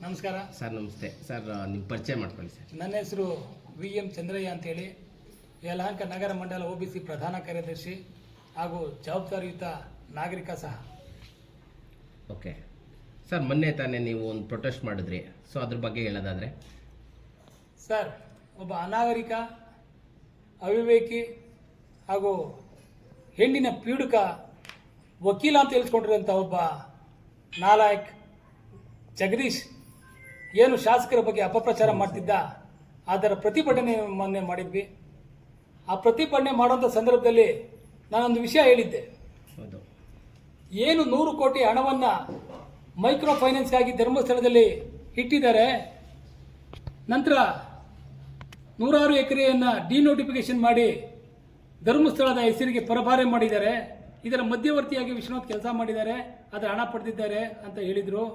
ನಮಸ್ಕಾರ ಸರ್. ನಮಸ್ತೆ ಸರ್, ನೀವು ಪರಿಚಯ ಮಾಡ್ಕೊಳ್ಳಿ ಸರ್. ನನ್ನ ಹೆಸರು VM ಚಂದ್ರಯ್ಯ ಅಂತೇಳಿ, ಯಲಹಂಕ ನಗರ ಮಂಡಲ OBC ಪ್ರಧಾನ ಕಾರ್ಯದರ್ಶಿ ಹಾಗೂ ಜವಾಬ್ದಾರಿಯುತ ನಾಗರಿಕ ಸಹ. ಓಕೆ ಸರ್, ಮೊನ್ನೆ ತಾನೇ ನೀವು ಒಂದು ಪ್ರೊಟೆಸ್ಟ್ ಮಾಡಿದ್ರಿ, ಸೊ ಅದ್ರ ಬಗ್ಗೆ ಹೇಳೋದಾದರೆ? ಸರ್, ಒಬ್ಬ ಅನಾಗರಿಕ, ಅವಿವೇಕಿ ಹಾಗೂ ಹೆಣ್ಣಿನ ಪೀಡುಕ ವಕೀಲ ಅಂತ ಹೇಳ್ಸ್ಕೊಂಡಿರುವಂಥ ಒಬ್ಬ ನಾಲಾಯಕ್ ಜಗದೀಶ್ ಏನು ಶಾಸಕರ ಬಗ್ಗೆ ಅಪಪ್ರಚಾರ ಮಾಡ್ತಿದ್ದ, ಅದರ ಪ್ರತಿಭಟನೆ ಮೊನ್ನೆ ಮಾಡಿದ್ವಿ. ಆ ಪ್ರತಿಭಟನೆ ಮಾಡುವಂಥ ಸಂದರ್ಭದಲ್ಲಿ ನಾನೊಂದು ವಿಷಯ ಹೇಳಿದ್ದೆ. ಹೌದು. ಏನು 100 ಕೋಟಿ ಹಣವನ್ನು ಮೈಕ್ರೋ ಫೈನಾನ್ಸ್ಗಾಗಿ ಧರ್ಮಸ್ಥಳದಲ್ಲಿ ಇಟ್ಟಿದ್ದಾರೆ, ನಂತರ 106 ಎಕರೆಯನ್ನು ಡಿನೋಟಿಫಿಕೇಶನ್ ಮಾಡಿ ಧರ್ಮಸ್ಥಳದ ಹೆಸರಿಗೆ ಪರಭಾರೆ ಮಾಡಿದ್ದಾರೆ, ಇದರ ಮಧ್ಯವರ್ತಿಯಾಗಿ ವಿಶ್ವನಾಥ್ ಕೆಲಸ ಮಾಡಿದ್ದಾರೆ, ಅದರ ಹಣ ಪಡೆದಿದ್ದಾರೆ ಅಂತ ಹೇಳಿದರು.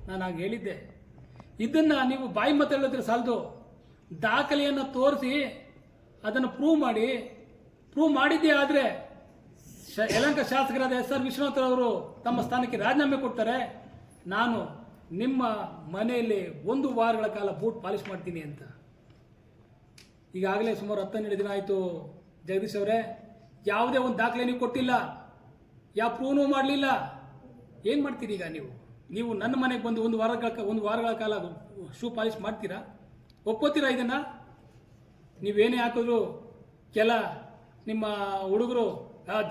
ನಾನು ಹಾಗೆ ಹೇಳಿದ್ದೆ. ಇದನ್ನು ನೀವು ಬಾಯಿ ಮಾತಾಡಿದ್ರೆ ಸಾಲದು, ದಾಖಲೆಯನ್ನು ತೋರಿಸಿ ಅದನ್ನು ಪ್ರೂವ್ ಮಾಡಿದ್ದೇ ಆದರೆ ಯಲಹಂಕ ಶಾಸಕರಾದ SR ವಿಶ್ವನಾಥ್ ಅವರು ತಮ್ಮ ಸ್ಥಾನಕ್ಕೆ ರಾಜೀನಾಮೆ ಕೊಡ್ತಾರೆ. ನಾನು ನಿಮ್ಮ ಮನೆಯಲ್ಲಿ 1 ವಾರಗಳ ಕಾಲ ಬೂಟ್ ಪಾಲಿಶ್ ಮಾಡ್ತೀನಿ ಅಂತ. ಈಗಾಗಲೇ ಸುಮಾರು 10-12 ದಿನ ಆಯಿತು ಜಗದೀಶ್ ಅವರೇ, ಯಾವುದೇ ಒಂದು ದಾಖಲೆ ನೀವು ಕೊಟ್ಟಿಲ್ಲ, ಯಾವ ಪ್ರೂವ್ನೂ ಮಾಡಲಿಲ್ಲ. ಏನು ಮಾಡ್ತೀರಿ ಈಗ ನೀವು ನನ್ನ ಮನೆಗೆ ಬಂದು 1 ವಾರಗಳ ಕಾಲ ಶೂ ಪಾಲಿಶ್ ಮಾಡ್ತೀರಾ? ಒಪ್ಕೋತೀರಾ ಇದನ್ನು? ನೀವೇನೇ ಹಾಕಿದ್ರು ಕೆಲ ನಿಮ್ಮ ಹುಡುಗರು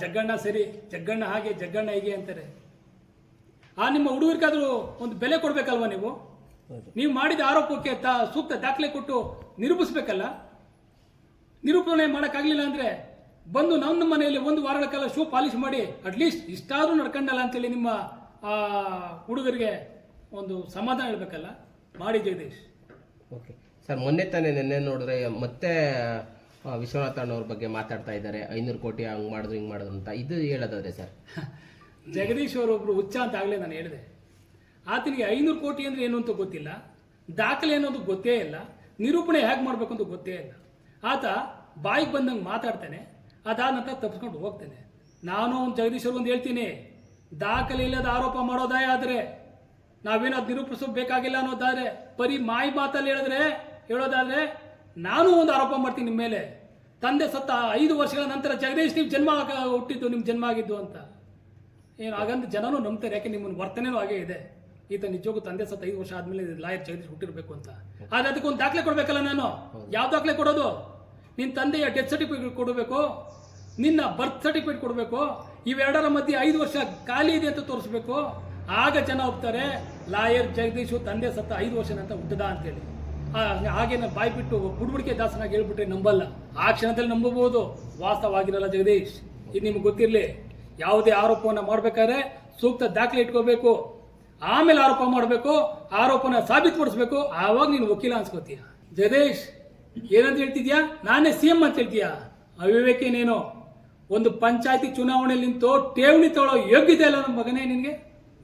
ಜಗ್ಗಣ್ಣ ಸರಿ, ಜಗ್ಗಣ್ಣ ಹಾಗೆ, ಜಗ್ಗಣ್ಣ ಹೀಗೆ ಅಂತಾರೆ. ನಿಮ್ಮ ಹುಡುಗರಿಗಾದ್ರೂ ಒಂದು ಬೆಲೆ ಕೊಡಬೇಕಲ್ವ? ನೀವು ಮಾಡಿದ ಆರೋಪಕ್ಕೆ ಸೂಕ್ತ ದಾಖಲೆ ಕೊಟ್ಟು ನಿರೂಪಿಸ್ಬೇಕಲ್ಲ. ನಿರೂಪಣೆ ಮಾಡೋಕ್ಕಾಗಲಿಲ್ಲ ಅಂದರೆ ಬಂದು ನಮ್ಮ ಮನೆಯಲ್ಲಿ 1 ವಾರಗಳ ಕಾಲ ಶೂ ಪಾಲಿಶ್ ಮಾಡಿ ಅಟ್ಲೀಸ್ಟ್ ಇಷ್ಟಾದರೂ ನಡ್ಕೊಂಡಲ್ಲ ಅಂತೇಳಿ ನಿಮ್ಮ ಹುಡುಗರಿಗೆ ಒಂದು ಸಮಾಧಾನ ಹೇಳ್ಬೇಕಲ್ಲ. ಮಾಡಿ ಜಗದೀಶ್. ಓಕೆ ಸರ್, ಮೊನ್ನೆ ತಾನೇ ನೆನ್ನೆ ನೋಡಿದ್ರೆ ಮತ್ತೆ ವಿಶ್ವನಾಥ್ ಅವ್ರ ಬಗ್ಗೆ ಮಾತಾಡ್ತಾ ಇದ್ದಾರೆ, 500 ಕೋಟಿ ಹಂಗೆ ಮಾಡಿದ್ರು ಹಿಂಗೆ ಮಾಡಿದ್ರು ಅಂತ. ಇದು ಹೇಳೋದಾದ್ರೆ ಸರ್, ಜಗದೀಶ್ ಅವರೊಬ್ಬರು ಹುಚ್ಚ ಅಂತ ಆಗಲೇ ನಾನು ಹೇಳಿದೆ. ಆತನಿಗೆ 500 ಕೋಟಿ ಅಂದರೆ ಏನು ಅಂತ ಗೊತ್ತಿಲ್ಲ, ದಾಖಲೆ ಅನ್ನೋದು ಗೊತ್ತೇ ಇಲ್ಲ, ನಿರೂಪಣೆ ಹೇಗೆ ಮಾಡಬೇಕು ಅಂತ ಗೊತ್ತೇ ಇಲ್ಲ. ಆತ ಬಾಯಿಗೆ ಬಂದಂಗೆ ಮಾತಾಡ್ತಾನೆ, ಅದಾದ ನಂತರ ತಪ್ಪಿಸ್ಕೊಂಡು ಹೋಗ್ತಾನೆ. ನಾನು ಜಗದೀಶ್ ಅವ್ರಿಗೊಂದು ಹೇಳ್ತೀನಿ, ದಾಖಲೆ ಇಲ್ಲದ ಆರೋಪ ಮಾಡೋದಾಯ ಆದರೆ ನಾವೇನಾದ್ರು ನಿರೂಪಿಸಬೇಕಾಗಿಲ್ಲ ಅನ್ನೋದಾದ್ರೆ, ಬರೀ ಮಾಯಿ ಮಾತಲ್ಲಿ ಹೇಳೋದಾದ್ರೆ ನಾನು ಒಂದು ಆರೋಪ ಮಾಡ್ತೀನಿ ನಿಮ್ಮ ಮೇಲೆ. ತಂದೆ ಸತ್ತ 5 ವರ್ಷಗಳ ನಂತರ ಜಗದೀಶ್ ನೀವು ಜನ್ಮ ಹುಟ್ಟಿದ್ದು, ನಿಮ್ಮ ಜನ್ಮ ಆಗಿದ್ದು ಅಂತ. ಏನು ಹಾಗಂತ ಜನನೂ ನಂಬ್ತಾರೆ, ಯಾಕೆ ನಿಮ್ಮ ವರ್ತನೆನೂ ಹಾಗೆ ಇದೆ. ಈತ ನಿಜವಾಗೂ ತಂದೆ ಸತ್ತ 5 ವರ್ಷ ಆದಮೇಲೆ ಲಾಯರ್ ಜಗದೀಶ್ ಹುಟ್ಟಿರ್ಬೇಕು ಅಂತ. ಆದರೆ ಅದಕ್ಕೊಂದು ದಾಖಲೆ ಕೊಡಬೇಕಲ್ಲ. ನಾನು ಯಾವ ದಾಖಲೆ ಕೊಡೋದು? ನಿನ್ನ ತಂದೆಯ ಡೆತ್ ಸರ್ಟಿಫಿಕೇಟ್ ಕೊಡಬೇಕು, ನಿನ್ನ ಬರ್ತ್ ಸರ್ಟಿಫಿಕೇಟ್ ಕೊಡಬೇಕು, ಇವೆರಡರ ಮಧ್ಯೆ 5 ವರ್ಷ ಖಾಲಿ ಇದೆ ಅಂತ ತೋರಿಸ್ಬೇಕು. ಆಗ ಜನ ಹೋಗ್ತಾರೆ ಲಾಯರ್ ಜಗದೀಶು ತಂದೆ ಸತ್ತ 5 ವರ್ಷ ನಂತರ ಹುಟ್ಟದ ಅಂತೇಳಿ. ಹಾಗೇನ ಬಾಯಿ ಬಿಟ್ಟು ಬುಡ್ಬುಡಿಕೆ ದಾಸನಾಗಿ ಹೇಳ್ಬಿಟ್ರೆ ನಂಬಲ್ಲ. ಆ ಕ್ಷಣದಲ್ಲಿ ನಂಬಬಹುದು, ವಾಸ್ತವವಾಗಿರಲ್ಲ ಜಗದೀಶ್. ಇದು ನಿಮ್ಗೆ ಗೊತ್ತಿರಲಿ. ಯಾವುದೇ ಆರೋಪವನ್ನು ಮಾಡಬೇಕಾದ್ರೆ ಸೂಕ್ತ ದಾಖಲೆ ಇಟ್ಕೋಬೇಕು, ಆಮೇಲೆ ಆರೋಪ ಮಾಡಬೇಕು, ಆರೋಪನ ಸಾಬೀತುಪಡಿಸ್ಬೇಕು, ಆವಾಗ ನೀನು ವಕೀಲ ಅನ್ಸ್ಕೋತೀಯ. ಜಗದೀಶ್ ಏನಂತ ಹೇಳ್ತಿದ್ಯಾ? ನಾನೇ CM ಅಂತ ಹೇಳ್ತೀಯಾ? ಅವಿವೇಕಿ ನೀನು. ಒಂದು ಪಂಚಾಯತಿ ಚುನಾವಣೆಯಲ್ಲಿ ನಿಂತು ಠೇವಣಿ ತಗೊಳ್ಳೋ ಯೋಗ್ಯತೆ ಇಲ್ಲ ನಮ್ಮ ಮಗನೇ ನಿನಗೆ.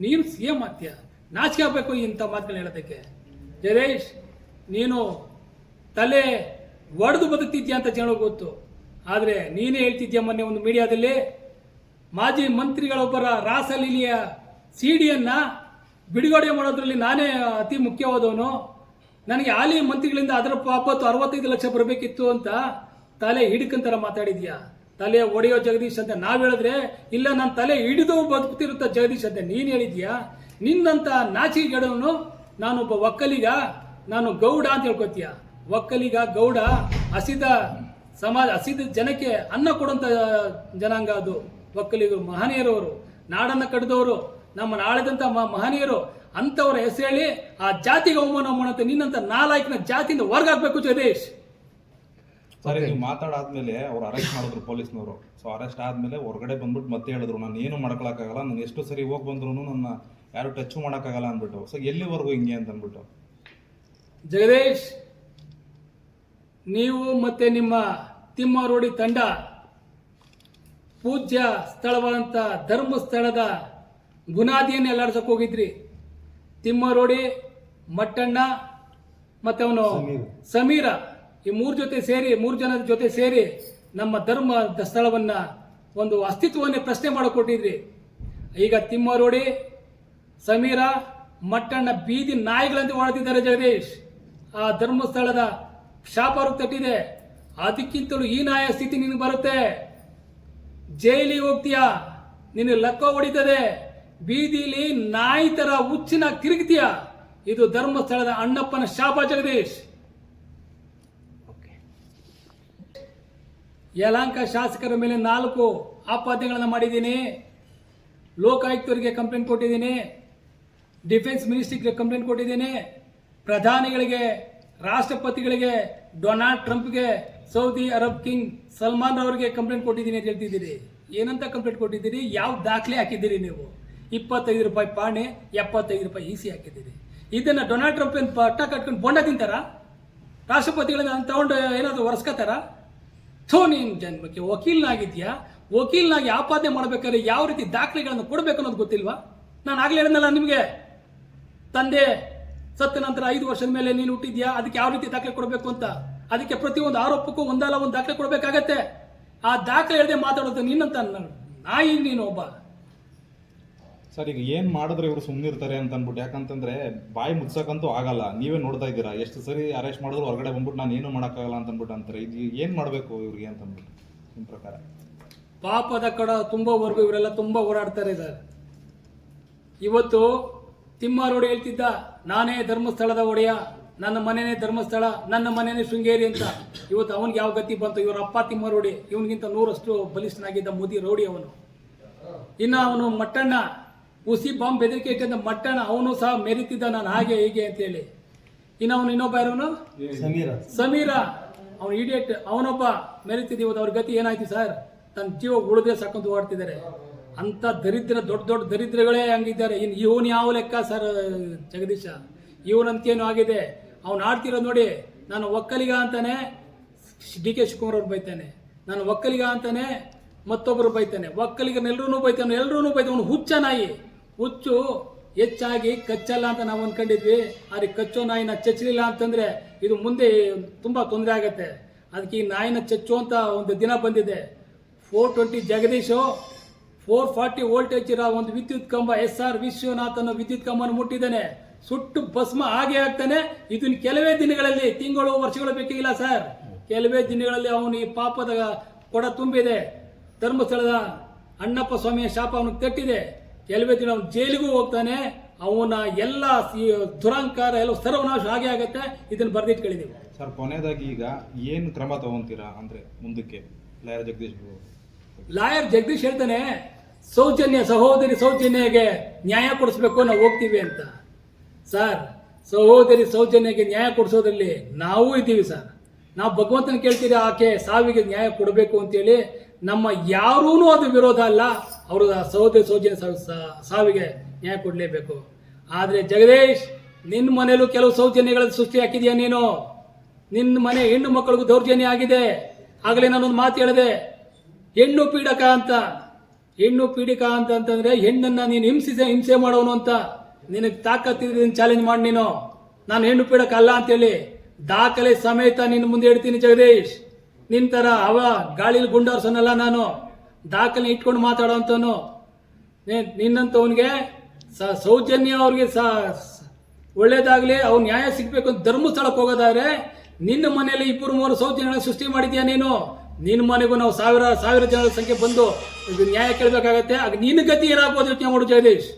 ನೀನು CM ಆಗ್ತೀಯ? ನಾಚಿಕೆ ಆಗಬೇಕು ಇಂಥ ಮಾತುಗಳನ್ನ ಹೇಳೋದಕ್ಕೆ. ಜಗದೀಶ್, ನೀನು ತಲೆ ಒಡೆದು ಬದುಕ್ತಿದ್ಯಾ ಅಂತ ಜನ ಗೊತ್ತು. ಆದರೆ ನೀನೇ ಹೇಳ್ತಿದ್ಯಾ ಮೊನ್ನೆ ಒಂದು ಮೀಡಿಯಾದಲ್ಲಿ, ಮಾಜಿ ಮಂತ್ರಿಗಳೊಬ್ಬರ ರಾಸಲೀಲೆಯ CD-ಯನ್ನು ಬಿಡುಗಡೆ ಮಾಡೋದ್ರಲ್ಲಿ ನಾನೇ ಅತಿ ಮುಖ್ಯವಾದವನು, ನನಗೆ ಹಾಲಿ ಮಂತ್ರಿಗಳಿಂದ ಅದರ 65 ಲಕ್ಷ ಬರಬೇಕಿತ್ತು ಅಂತ ತಲೆ ಹಿಡ್ಕಂತರ ಮಾತಾಡಿದ್ಯಾ. ತಲೆ ಒಡೆಯೋ ಜಗದೀಶ್ ಅಂತ ನಾವು ಹೇಳಿದ್ರೆ, ಇಲ್ಲ ನನ್ನ ತಲೆ ಹಿಡಿದು ಬದುಕ್ತಿರುತ್ತ ಜಗದೀಶ್ ಅಂತ ನೀನು ಹೇಳಿದ್ಯಾ. ನಿನ್ನಂತ ನಾಚಿಕೆಗೇಡವನು ನಾನೊಬ್ಬ ಒಕ್ಕಲಿಗ, ನಾನು ಗೌಡ ಅಂತ ಹೇಳ್ಕೊತೀಯ. ಒಕ್ಕಲಿಗ, ಗೌಡ ಹಸಿದ ಸಮಾಜ, ಹಸಿದ ಜನಕ್ಕೆ ಅನ್ನ ಕೊಡುವಂಥ ಜನಾಂಗ ಅದು ಒಕ್ಕಲಿಗರು. ಮಹನೀಯರವರು, ನಾಡನ್ನು ಕಡಿದವರು, ನಮ್ಮನ್ನು ಆಳಿದಂಥ ಮಹನೀಯರು. ಅಂಥವ್ರ ಹೆಸರು ಹೇಳಿ ಆ ಜಾತಿಗೆ ಅವಮಾನ ಮಾಡುವಂಥ ನಿನ್ನಂತ ನಾಲಾಯಕನ ಜಾತಿಯಿಂದ ಹೊರಗಾಗಬೇಕು ಜಗದೀಶ್. ಸರಿ, ನೀವು ಮಾತಾಡಾದ್ಮೇಲೆ ಅವ್ರು ಅರೆಸ್ಟ್ ಮಾಡಿದ್ರು ಪೊಲೀಸ್ನವರು. ಸೊ ಅರೆಸ್ಟ್ ಆದ್ಮೇಲೆ ಹೊರಗಡೆ ಬಂದ್ಬಿಟ್ಟು ಮತ್ತೆ ಹೇಳಿದ್ರು, ನಾನು ಏನು ಮಾಡ್ಕೊಳಕ್ಕಾಗಲ್ಲ, ನಾನು ಎಷ್ಟು ಸರಿ ಹೋಗಿ ಬಂದ್ರು ನನ್ನ ಯಾರು ಟಚ್ ಮಾಡೋಕ್ಕಾಗಲ್ಲ ಅಂದ್ಬಿಟ್ಟು. ಸೊ ಎಲ್ಲಿವರೆಗೂ ಹಿಂಗೆ ಅಂತ ಅಂದ್ಬಿಟ್ಟು. ಜಗದೀಶ್, ನೀವು ಮತ್ತೆ ನಿಮ್ಮ ತಿಮ್ಮಾರೋಡಿ ತಂಡ ಪೂಜ್ಯ ಸ್ಥಳವಾದಂಥ ಧರ್ಮಸ್ಥಳದ ಬುನಾದಿಯನ್ನು ಎಲ್ಲಾಡ್ಸಕ್ಕೆ ಹೋಗಿದ್ರಿ. ತಿಮ್ಮಾರೋಡಿ, ಮಟ್ಟಣ್ಣ ಮತ್ತೆ ಅವನು ಸಮೀರ, ಈ 3 ಜನದ ಜೊತೆ ಸೇರಿ ನಮ್ಮ ಧರ್ಮದ ಸ್ಥಳವನ್ನ ಒಂದು ಅಸ್ತಿತ್ವವನ್ನೇ ಪ್ರಶ್ನೆ ಮಾಡಿಕೊಟ್ಟಿದ್ರಿ. ಈಗ ತಿಮ್ಮಾರೋಡಿ, ಸಮೀರ ಮಟ್ಟಣ್ಣ ಬೀದಿ ನಾಯಿಗಳಂತೆ ಹೊಡೆದಿದ್ದಾರೆ ಜಗದೀಶ್. ಆ ಧರ್ಮಸ್ಥಳದ ಶಾಪ ಅವ್ರಿಗೆ ತಟ್ಟಿದೆ. ಅದಕ್ಕಿಂತಲೂ ಈ ನಾಯ ಸ್ಥಿತಿ ನಿನಗೆ ಬರುತ್ತೆ. ಜೈಲಿಗೆ ಹೋಗ್ತೀಯ, ನಿನ್ನ ಲಕ್ಕ ಹೊಡಿತದೆ, ಬೀದಿಲಿ ನಾಯಿ ತರ ಹುಚ್ಚಿನ ತಿರುಗ್ತೀಯ. ಇದು ಧರ್ಮಸ್ಥಳದ ಅಣ್ಣಪ್ಪನ ಶಾಪ ಜಗದೀಶ್. ಯಲಹಂಕ ಶಾಸಕರ ಮೇಲೆ 4 ಆಪಾದನೆಗಳನ್ನು ಮಾಡಿದ್ದೀನಿ. ಲೋಕಾಯುಕ್ತರಿಗೆ ಕಂಪ್ಲೇಂಟ್ ಕೊಟ್ಟಿದ್ದೀನಿ, ಡಿಫೆನ್ಸ್ ಮಿನಿಸ್ಟ್ರಿಗೆ ಕಂಪ್ಲೇಂಟ್ ಕೊಟ್ಟಿದ್ದೀನಿ, ಪ್ರಧಾನಿಗಳಿಗೆ, ರಾಷ್ಟ್ರಪತಿಗಳಿಗೆ, ಡೊನಾಲ್ಡ್ ಟ್ರಂಪ್ಗೆ, ಸೌದಿ ಅರಬ್ ಕಿಂಗ್ ಸಲ್ಮಾನ್ ಅವರಿಗೆ ಕಂಪ್ಲೇಂಟ್ ಕೊಟ್ಟಿದ್ದೀನಿ ಅಂತ ಹೇಳ್ತಿದ್ದೀರಿ. ಏನಂತ ಕಂಪ್ಲೇಂಟ್ ಕೊಟ್ಟಿದ್ದೀರಿ? ಯಾವ ದಾಖಲೆ ಹಾಕಿದ್ದೀರಿ ನೀವು? 25 ರೂಪಾಯಿ ಪಾಣೆ, 75 ರೂಪಾಯಿ ಈಸಿ ಹಾಕಿದ್ದೀರಿ. ಇದನ್ನ ಡೊನಾಲ್ಡ್ ಟ್ರಂಪ್ ಏನು ಪಟ್ಟ ಕಟ್ಕೊಂಡು ಬೊಂಡ ತಿಂತಾರ? ರಾಷ್ಟ್ರಪತಿಗಳನ್ನ ತಗೊಂಡು ಏನಾದರೂ ಒರೆಸ್ಕೋತಾರ? ನೀನು ಜನ್ಮಕ್ಕೆ ವಕೀಲನಾಗಿದ್ಯಾ? ವಕೀಲನಾಗಿ ಆಪಾದನೆ ಮಾಡಬೇಕಾದ್ರೆ ಯಾವ ರೀತಿ ದಾಖಲೆಗಳನ್ನು ಕೊಡಬೇಕು ಅನ್ನೋದು ಗೊತ್ತಿಲ್ವಾ? ನಾನು ಆಗ್ಲೇ ಹೇಳಿದ್ನಲ್ಲ ನಿಮಗೆ, ತಂದೆ ಸತ್ತ ನಂತರ 5 ವರ್ಷದ ಮೇಲೆ ನೀನು ಹುಟ್ಟಿದ್ಯಾ, ಅದಕ್ಕೆ ಯಾವ ರೀತಿ ದಾಖಲೆ ಕೊಡಬೇಕು ಅಂತ. ಅದಕ್ಕೆ ಪ್ರತಿಯೊಂದು ಆರೋಪಕ್ಕೂ ಒಂದಲ್ಲ ಒಂದು ದಾಖಲೆ ಕೊಡಬೇಕಾಗತ್ತೆ. ಆ ದಾಖಲೆ ಹೇಳದೆ ಮಾತಾಡೋದು ನಿನ್ನಂತ ನಾಯಿ ನೀನು ಒಬ್ಬ. ಸರ್, ಈಗ ಏನ್ ಮಾಡಿದ್ರೆ ಇವರು ಸುಮ್ಮನಿರ್ತಾರೆ ಅಂತ ಅನ್ಬಿಟ್ಟು, ಯಾಕಂತಂದ್ರೆ ಬಾಯಿ ಮುಚ್ಚಕ್ಕಂತೂ ಆಗಲ್ಲ. ನೀವೇ ನೋಡ್ತಾ ಇದ್ದೀರಾ, ಎಷ್ಟು ಸರಿ ಅರೆಸ್ಟ್ ಮಾಡಿದ್ರು ಹೊರಗಡೆ ಬಂದ್ಬಿಟ್ಟು ನಾನು ಏನು ಮಾಡೋಕ್ಕಾಗಲ್ಲ ಅಂತ ಅನ್ಬಿಟ್ಟು ಅಂತಾರೆ. ಇದು ಏನ್ ಮಾಡಬೇಕು ಇವ್ರಿಗೆ ಅಂತ ಅಂದ್ಬಿಟ್ಟು ನಿಮ್ಮ ಪ್ರಕಾರ? ಪಾಪದ ಕಡ ತುಂಬವರೆಗೂ ಇವರೆಲ್ಲ ತುಂಬಾ ಓಡಾಡ್ತಾರೆ ಇದ್ದಾರೆ. ಇವತ್ತು ತಿಮ್ಮಾರೋಡು ಹೇಳ್ತಿದ್ದ, ನಾನೇ ಧರ್ಮಸ್ಥಳದ ಒಡೆಯ, ನನ್ನ ಮನೆನೇ ಧರ್ಮಸ್ಥಳ, ನನ್ನ ಮನೆನೇ ಶೃಂಗೇರಿ ಅಂತ. ಇವತ್ತು ಅವನಿಗೆ ಯಾವ ಗತಿ ಬಂತು? ಇವರ ಅಪ್ಪ ತಿಮ್ಮಾರೋಡಿ ಇವನಿಗಿಂತ 100ರಷ್ಟು ಬಲಿಷ್ಠನಾಗಿದ್ದ ಮೋದಿ ರೌಡಿ ಅವನು. ಇನ್ನು ಅವನು ಮಟ್ಟಣ್ಣ ಉಸಿ ಬಾಂಬ್ ಬೆದರಿಕೆ ಇಟ್ಟಿದ್ದ ಮಟ್ಟಣ್ಣ, ಅವನು ಸಹ ಮೆರೀತಿದ್ದ ನಾನು ಹಾಗೆ ಹೀಗೆ ಅಂತೇಳಿ. ಇನ್ನು ಅವನು ಇನ್ನೊಬ್ಬ ಯಾರವನು ಸಮೀರ, ಅವನು ಇಡಿಯಟ್, ಅವನೊಬ್ಬ ಮೆರೀತಿದ್ದ. ಇವತ್ತು ಅವ್ರ ಗತಿ ಏನಾಯ್ತು ಸರ್? ತನ್ನ ಜೀವ ಉಳಿದ್ರೆ ಸಾಕಂತ ಓಡ್ತಿದ್ದಾರೆ. ಅಂತ ದರಿದ್ರ ದೊಡ್ಡ ದೊಡ್ಡ ದರಿದ್ರಗಳೇ ಹಂಗಿದ್ದಾರೆ. ಇನ್ನು ಇವನು ಯಾವ ಲೆಕ್ಕ ಸರ್ ಜಗದೀಶ? ಇವನಂತೇನು ಆಗಿದೆ? ಅವ್ನು ಆಡ್ತಿರೋದು ನೋಡಿ. ನಾನು ಒಕ್ಕಲಿಗ ಅಂತಾನೆ ಡಿ ಕೆ ಶಿವಕುಮಾರ್ ಅವ್ರು ಬೈತಾನೆ, ನಾನು ಒಕ್ಕಲಿಗ ಅಂತಾನೆ ಮತ್ತೊಬ್ಬರು ಬೈತಾನೆ, ಒಕ್ಕಲಿಗನೆಲ್ಲರೂ ಬೈತಾನೆ, ಎಲ್ಲರೂ ಬೈತಾನೆ. ಅವನು ಹುಚ್ಚ ನಾಯಿ. ಹುಚ್ಚು ಹೆಚ್ಚಾಗಿ ಕಚ್ಚಲ್ಲ ಅಂತ ನಾವು ಅನ್ಕೊಂಡಿದ್ವಿ. ಆದರೆ ಕಚ್ಚೋ ನಾಯಿನ ಚಚ್ಚಲಿಲ್ಲ ಅಂತಂದ್ರೆ ಇದು ಮುಂದೆ ತುಂಬಾ ತೊಂದರೆ ಆಗತ್ತೆ. ಅದಕ್ಕೆ ಈ ನಾಯಿನ ಚಚ್ಚುವಂತ ಒಂದು ದಿನ ಬಂದಿದೆ. 420 ಜಗದೀಶು 440 ವೋಲ್ಟೇಜ್ ಇರೋ ಒಂದು ವಿದ್ಯುತ್ ಕಂಬ SR ವಿಶ್ವನಾಥ್ ಅನ್ನೋ ವಿದ್ಯುತ್ ಕಂಬನ ಮುಟ್ಟಿದ್ದಾನೆ. ಸುಟ್ಟು ಭಸ್ಮ ಹಾಗೆ ಆಗ್ತಾನೆ. ಇದನ್ನ ಕೆಲವೇ ದಿನಗಳಲ್ಲಿ, ತಿಂಗಳು ವರ್ಷಗಳು ಬೇಕಾಗಿಲ್ಲ ಸರ್, ಕೆಲವೇ ದಿನಗಳಲ್ಲಿ ಅವನು ಈ ಪಾಪದ ಕೊಡ ತುಂಬಿದೆ. ಧರ್ಮಸ್ಥಳದ ಅಣ್ಣಪ್ಪ ಸ್ವಾಮಿಯ ಶಾಪ ಅವನಿಗೆ ತಟ್ಟಿದೆ. ಕೆಲವೇ ದಿನ ಅವನು ಜೈಲಿಗೂ ಹೋಗ್ತಾನೆ. ಅವನ ಎಲ್ಲ ದುರಂಕಾರ ಎಲ್ಲ ಸರ್ವನಾಶ ಹಾಗೆ ಆಗತ್ತೆ. ಇದನ್ನು ಬರೆದಿಟ್ಕೊಂಡಿದ್ದೀವಿ ಸರ್. ಕೊನೆಯದಾಗಿ ಈಗ ಏನು ಕ್ರಮ ತಗೊಂತೀರಾ ಅಂದ್ರೆ ಮುಂದಕ್ಕೆ? ಲಾಯರ್ ಜಗದೀಶ್ ಹೇಳ್ತಾನೆ, ಸಹೋದರಿ ಸೌಜನ್ಯಗೆ ನ್ಯಾಯ ಕೊಡಿಸ್ಬೇಕು, ನಾವು ಹೋಗ್ತೀವಿ ಅಂತ. ಸರ್, ಸಹೋದರಿ ಸೌಜನ್ಯಗೆ ನ್ಯಾಯ ಕೊಡಿಸೋದ್ರಲ್ಲಿ ನಾವು ಇದ್ದೀವಿ ಸರ್. ನಾವು ಭಗವಂತನ ಕೇಳ್ತೀವಿ ಆಕೆ ಸಾವಿಗೆ ನ್ಯಾಯ ಕೊಡಬೇಕು ಅಂತೇಳಿ. ನಮ್ಮ ಯಾರೂ ಅದು ವಿರೋಧ ಅಲ್ಲ. ಅವರು ಸಹೋದರಿ ಸೌಜನ್ಯ ಸಾವಿಗೆ ನ್ಯಾಯ ಕೊಡಲೇಬೇಕು. ಆದರೆ ಜಗದೀಶ್, ನಿನ್ನ ಮನೇಲೂ ಕೆಲವು ಸೌಜನ್ಯಗಳ ಸೃಷ್ಟಿ ಹಾಕಿದ್ಯಾ ನೀನು. ನಿನ್ನ ಮನೆ ಹೆಣ್ಣು ಮಕ್ಕಳಿಗೂ ದೌರ್ಜನ್ಯ ಆಗಿದೆ. ಆಗಲೇ ನಾನೊಂದು ಮಾತು ಹೇಳಿದೆ, ಹೆಣ್ಣು ಪೀಡಕ ಅಂತ. ಹೆಣ್ಣು ಪೀಡಿಕ ಅಂತಂದ್ರೆ ಹೆಣ್ಣನ್ನ ನೀನು ಹಿಂಸೆ ಮಾಡೋನು ಅಂತ. ನಿನಗೆ ತಾಕತ್ತಿದ್ರೆ ಚಾಲೆಂಜ್ ಮಾಡಿ ನೀನು, ನಾನು ಹೆಣ್ಣು ಪೀಡಕ ಅಲ್ಲ ಅಂತೇಳಿ ದಾಖಲೆ ಸಮೇತ ನಿನ್ನ ಮುಂದೆ ಇಡ್ತೀನಿ ಜಗದೀಶ್. ನಿನ್ ತರ ಗಾಳಿಲಿ ಗುಂಡಾರ್ಸೋನಲ್ಲ ನಾನು, ದಾಖಲೆ ಇಟ್ಕೊಂಡು ಮಾತಾಡೋಂತನು. ನಿನ್ನಂತವನಿಗೆ ಸೌಜನ್ಯ ಅವ್ರಿಗೆ ಒಳ್ಳೇದಾಗ್ಲಿ, ಅವ್ನು ನ್ಯಾಯ ಸಿಗ್ಬೇಕು ಅಂತ ಧರ್ಮಸ್ಥಳಕ್ಕೆ ಹೋಗೋದಾದ್ರೆ ನಿನ್ನ ಮನೆಯಲ್ಲಿ 2-3 ಸೌಜನ್ಯಗಳ ಸೃಷ್ಟಿ ಮಾಡಿದ್ಯಾ ನೀನು. ನಿನ್ನ ಮನೆಗೂ ನಾವು ಸಾವಿರ ಜನರ ಸಂಖ್ಯೆ ಬಂದು ನ್ಯಾಯ ಕೇಳಬೇಕಾಗತ್ತೆ. ಆಗ ನಿನ್ನ ಗತಿ ಏನಾಗ್ಬೋದು ಯೋಚನೆ ಮಾಡು ಜಗದೀಶ್.